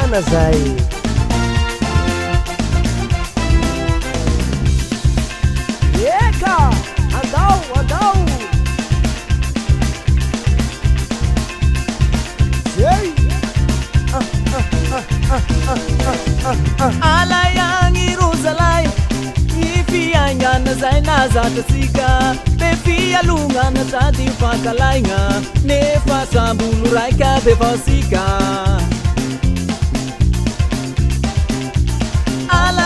marina zay. Eka, andao, andao. Zay. Alayangi Rosalai Ifiangana zaina zatasika Befia lungana zati fakalainga Nefa sambulu raika befasika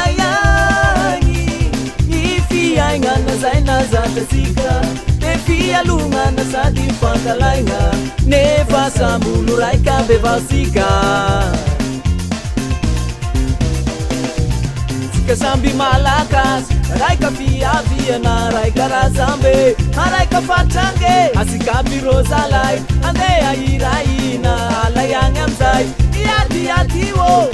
Alayangi Ifiangana zaina zatasika Befia lungana zati fakalainga Nefa sambulu raika befasika Sambi malakas, raika fia na raika razambe, raika fatange, asikabi Rosalai, ande airaina, alayang amzai, yati wo.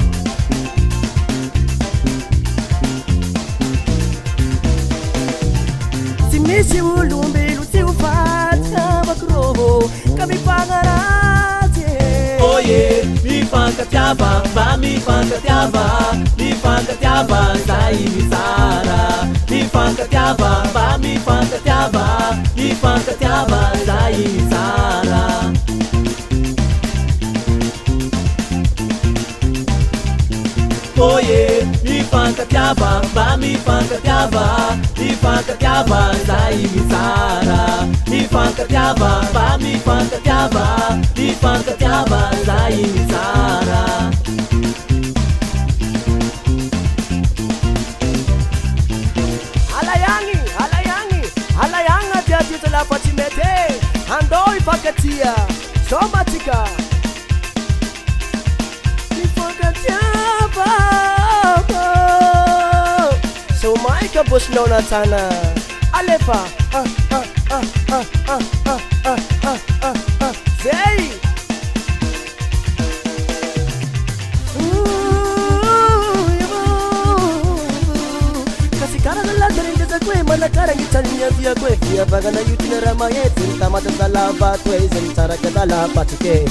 Simisi ulumbi luti ufata bakroho, kami pangarate. Oh yeah, mi fanka tiaba, ba mi fanka tiaba, mi fanka tiaba, zai mi sara. Mi fanka tiaba, ba mi fanka tiaba, mi fanka tiaba, zai mi sara. Oh yeah, mi fanka tiaba, ba mi fanka tiaba, mi fanka tiaba, zai mi sara. Mi fanka tiaba, ba mi fanka tiaba, mi fanka tiaba, zai mi sara. Alayanga dia dia la patimete, andoi pakatia, somatika. So Micah Bush Nona Tana Alefa Say Kasi cara nella derinda kwe mana cara ngitanya via kwe via bagana yutina ramaye tamata salaba kwe zentara kadala patike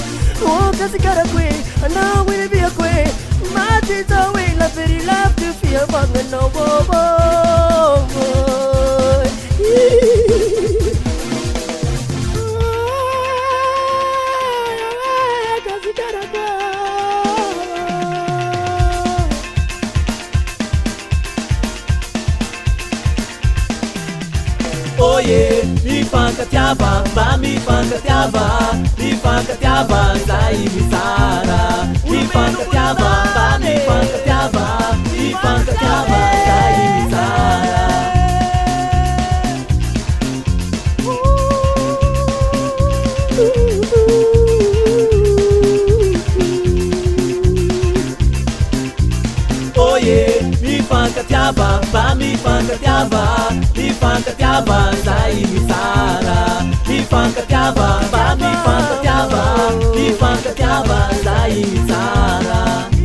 Oh kasi cara kwe ana wile via kwe Mati tawe la very love to feel banga no bobo Kasi cara kwe Oh yeah, mi fanka tiaba, ba mi fanka tiaba, mi fanka tiaba, zai mi sara. Mi fanka tiaba, ba mi fanka tiaba, mi fanka tiaba, zai mi sara. Oh yeah, mi fanka tiaba, ba mi fanka tiaba, mi fanka tiaba, zai mi sara. Mi fanka tiaba, ba mi fanka tiaba, mi fanka tiaba, zai mi sara.